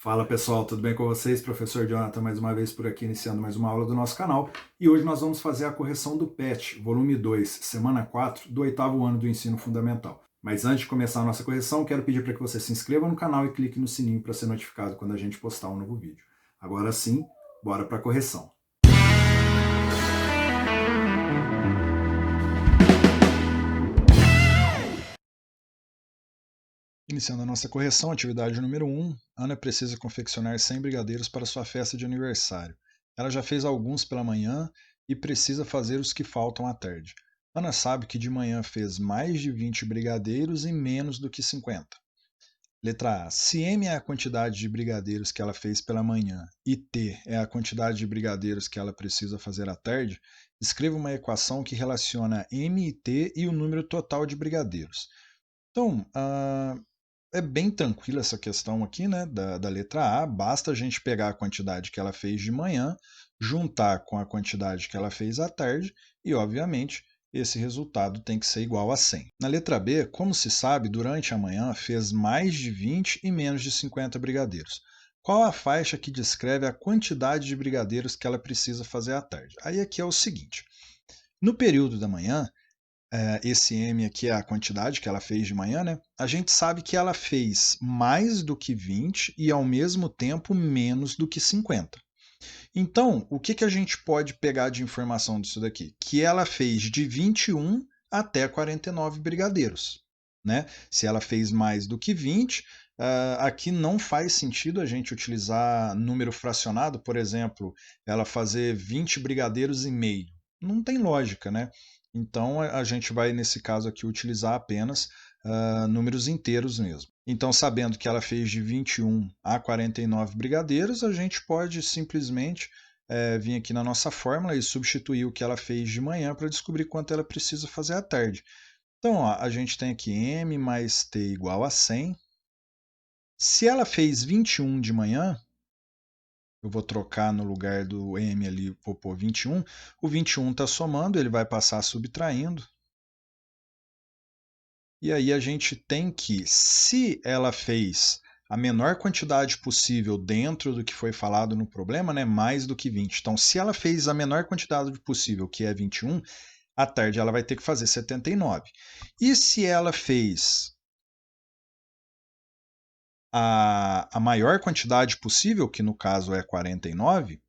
Fala pessoal, tudo bem com vocês? Professor Jonathan mais uma vez por aqui, iniciando mais uma aula do nosso canal. E hoje nós vamos fazer a correção do PET, volume 2, semana 4, do 8º ano do ensino fundamental. Mas antes de começar a nossa correção, quero pedir para que você se inscreva no canal e clique no sininho para ser notificado quando a gente postar um novo vídeo. Agora sim, bora para a correção. Iniciando a nossa correção, atividade número 1, Ana precisa confeccionar 100 brigadeiros para sua festa de aniversário. Ela já fez alguns pela manhã e precisa fazer os que faltam à tarde. Ana sabe que de manhã fez mais de 20 brigadeiros e menos do que 50. Letra A. Se M é a quantidade de brigadeiros que ela fez pela manhã e T é a quantidade de brigadeiros que ela precisa fazer à tarde, escreva uma equação que relaciona M e T e o número total de brigadeiros. Então, é bem tranquila essa questão aqui, né, da letra A. Basta a gente pegar a quantidade que ela fez de manhã, juntar com a quantidade que ela fez à tarde e, obviamente, esse resultado tem que ser igual a 100. Na letra B, como se sabe, durante a manhã fez mais de 20 e menos de 50 brigadeiros. Qual a faixa que descreve a quantidade de brigadeiros que ela precisa fazer à tarde? Aí aqui é o seguinte, no período da manhã, esse M aqui é a quantidade que ela fez de manhã, né? A gente sabe que ela fez mais do que 20 e ao mesmo tempo menos do que 50. Então, o que a gente pode pegar de informação disso daqui? Que ela fez de 21 até 49 brigadeiros, né? Se ela fez mais do que 20, aqui não faz sentido a gente utilizar número fracionado, por exemplo, ela fazer 20 brigadeiros e meio. Não tem lógica, né? Então a gente vai, nesse caso aqui, utilizar apenas números inteiros mesmo. Então, sabendo que ela fez de 21 a 49 brigadeiros, a gente pode simplesmente vir aqui na nossa fórmula e substituir o que ela fez de manhã para descobrir quanto ela precisa fazer à tarde. Então, ó, a gente tem aqui M mais T igual a 100. Se ela fez 21 de manhã, eu vou trocar no lugar do M ali, vou pôr 21. O 21 está somando, ele vai passar subtraindo. E aí a gente tem que, se ela fez a menor quantidade possível dentro do que foi falado no problema, né, mais do que 20. Então, se ela fez a menor quantidade possível, que é 21, à tarde ela vai ter que fazer 79. E se ela fez a maior quantidade possível, que no caso é 49,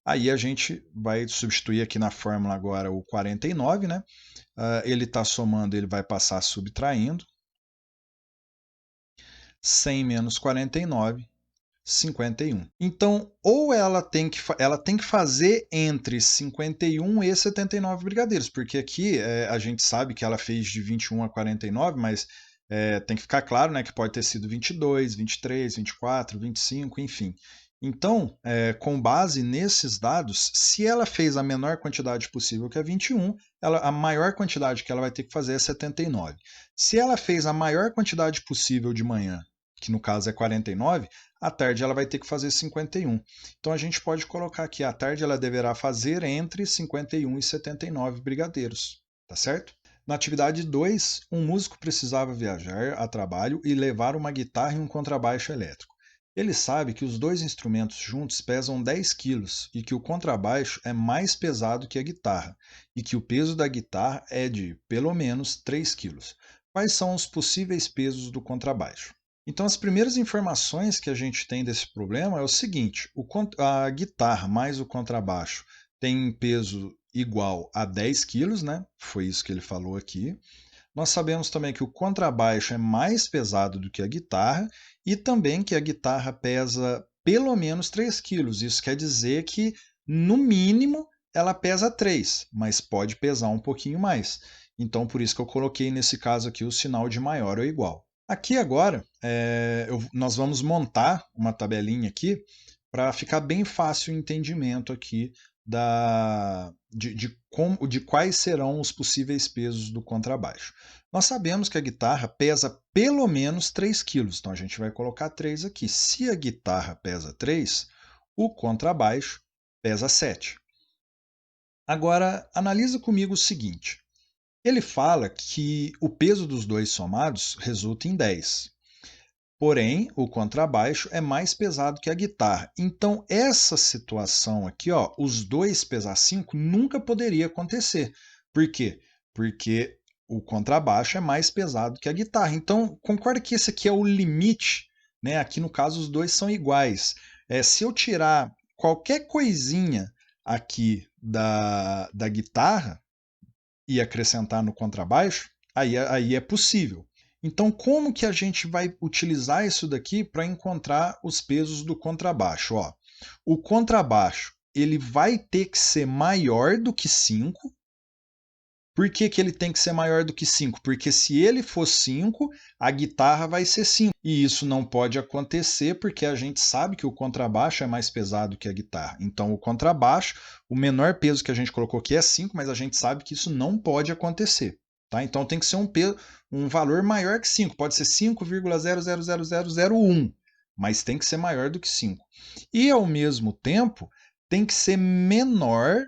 aí a gente vai substituir aqui na fórmula agora o 49, né? Ele está somando, ele vai passar subtraindo. 100 menos 49, 51. Então, ou ela tem que fazer entre 51 e 79 brigadeiros, porque aqui a gente sabe que ela fez de 21 a 49, mas tem que ficar claro, né, que pode ter sido 22, 23, 24, 25, enfim. Então, com base nesses dados, se ela fez a menor quantidade possível, que é 21, a maior quantidade que ela vai ter que fazer é 79. Se ela fez a maior quantidade possível de manhã, que no caso é 49, à tarde ela vai ter que fazer 51. Então a gente pode colocar aqui, à tarde ela deverá fazer entre 51 e 79 brigadeiros, tá certo? Na atividade 2, um músico precisava viajar a trabalho e levar uma guitarra e um contrabaixo elétrico. Ele sabe que os dois instrumentos juntos pesam 10 quilos e que o contrabaixo é mais pesado que a guitarra e que o peso da guitarra é de, pelo menos, 3 quilos. Quais são os possíveis pesos do contrabaixo? Então, as primeiras informações que a gente tem desse problema é o seguinte: a guitarra mais o contrabaixo tem peso igual a 10 quilos, né? Foi isso que ele falou aqui. Nós sabemos também que o contrabaixo é mais pesado do que a guitarra e também que a guitarra pesa pelo menos 3 quilos. Isso quer dizer que, no mínimo, ela pesa 3, mas pode pesar um pouquinho mais. Então, por isso que eu coloquei nesse caso aqui o sinal de maior ou igual. Aqui agora, nós vamos montar uma tabelinha aqui para ficar bem fácil o entendimento aqui de quais serão os possíveis pesos do contrabaixo. Nós sabemos que a guitarra pesa pelo menos 3 quilos, então a gente vai colocar 3 aqui. Se a guitarra pesa 3, o contrabaixo pesa 7. Agora, analisa comigo o seguinte. Ele fala que o peso dos dois somados resulta em 10. Porém, o contrabaixo é mais pesado que a guitarra. Então, essa situação aqui, ó, os dois pesar 5 nunca poderia acontecer. Por quê? Porque o contrabaixo é mais pesado que a guitarra. Então, concorda que esse aqui é o limite, né? Aqui no caso, os dois são iguais. Se eu tirar qualquer coisinha aqui da guitarra e acrescentar no contrabaixo, aí é possível. Então, como que a gente vai utilizar isso daqui para encontrar os pesos do contrabaixo? Ó, o contrabaixo ele vai ter que ser maior do que 5. Por que, que ele tem que ser maior do que 5? Porque se ele for 5, a guitarra vai ser 5. E isso não pode acontecer porque a gente sabe que o contrabaixo é mais pesado que a guitarra. Então, o contrabaixo, o menor peso que a gente colocou aqui é 5, mas a gente sabe que isso não pode acontecer. Tá? Então, tem que ser um valor maior que 5. Pode ser 5,000001, mas tem que ser maior do que 5. E, ao mesmo tempo, tem que ser menor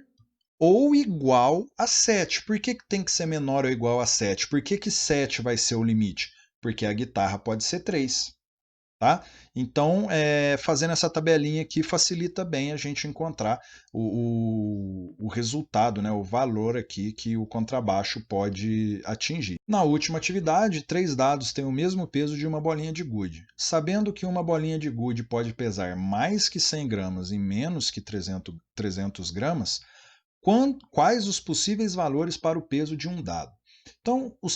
ou igual a 7. Por que, que tem que ser menor ou igual a 7? Por que, que 7 vai ser o limite? Porque a guitarra pode ser 3. Tá? Então, fazendo essa tabelinha aqui facilita bem a gente encontrar o resultado, né, o valor aqui que o contrabaixo pode atingir. Na última atividade, 3 dados têm o mesmo peso de uma bolinha de gude. Sabendo que uma bolinha de gude pode pesar mais que 100 gramas e menos que 300 gramas, quais os possíveis valores para o peso de um dado? Então, as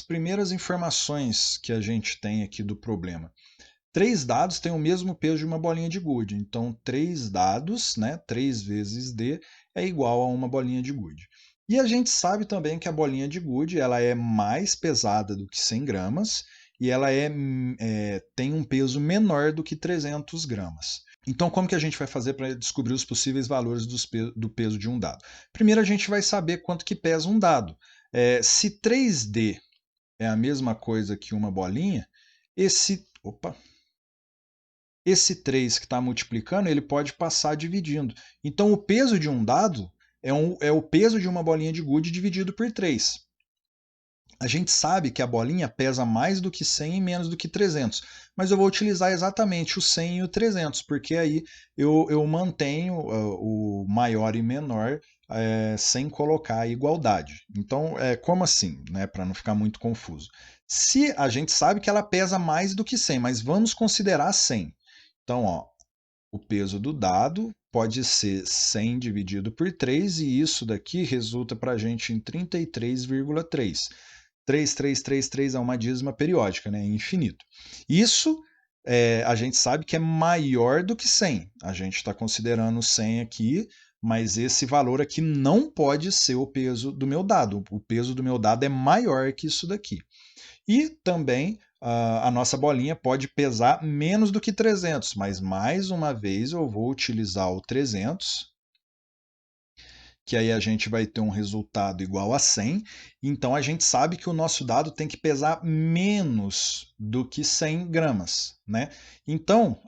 primeiras informações que a gente tem aqui do problema. 3 dados têm o mesmo peso de uma bolinha de gude. Então, 3 dados, né, 3 vezes D, é igual a uma bolinha de gude. E a gente sabe também que a bolinha de gude ela é mais pesada do que 100 gramas e ela tem um peso menor do que 300 gramas. Então, como que a gente vai fazer para descobrir os possíveis valores do peso de um dado? Primeiro, a gente vai saber quanto que pesa um dado. Se 3D é a mesma coisa que uma bolinha, esse 3 que está multiplicando, ele pode passar dividindo. Então, o peso de um dado é o peso de uma bolinha de gude dividido por 3. A gente sabe que a bolinha pesa mais do que 100 e menos do que 300, mas eu vou utilizar exatamente o 100 e o 300, porque aí eu mantenho o maior e menor sem colocar a igualdade. Então, como assim, né, para não ficar muito confuso? Se a gente sabe que ela pesa mais do que 100, mas vamos considerar 100. Então, ó, o peso do dado pode ser 100 dividido por 3, e isso daqui resulta para a gente em 33,3. 3333 é uma dízima periódica, né? Infinito. Isso a gente sabe que é maior do que 100. A gente está considerando 100 aqui, mas esse valor aqui não pode ser o peso do meu dado. O peso do meu dado é maior que isso daqui. E também a nossa bolinha pode pesar menos do que 300, mas mais uma vez eu vou utilizar o 300, que aí a gente vai ter um resultado igual a 100. Então, a gente sabe que o nosso dado tem que pesar menos do que 100 gramas. Né? Então,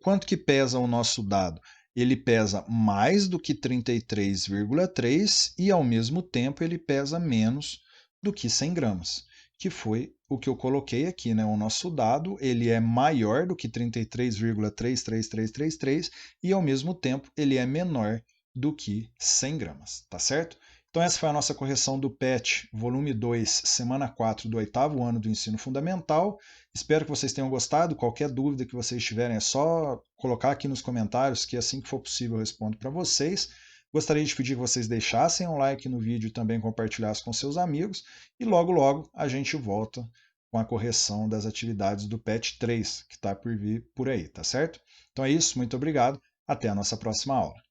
quanto que pesa o nosso dado? Ele pesa mais do que 33,3 e, ao mesmo tempo, ele pesa menos do que 100 gramas, que foi o que eu coloquei aqui. Né? O nosso dado ele é maior do que 33,33333 e, ao mesmo tempo, ele é menor do que 100 gramas, tá certo? Então essa foi a nossa correção do PET, volume 2, semana 4 do 8º ano do ensino fundamental. Espero que vocês tenham gostado. Qualquer dúvida que vocês tiverem é só colocar aqui nos comentários, que assim que for possível eu respondo para vocês. Gostaria de pedir que vocês deixassem um like no vídeo e também compartilhassem com seus amigos. E logo logo a gente volta com a correção das atividades do PET 3, que está por vir por aí, tá certo? Então é isso, muito obrigado, até a nossa próxima aula.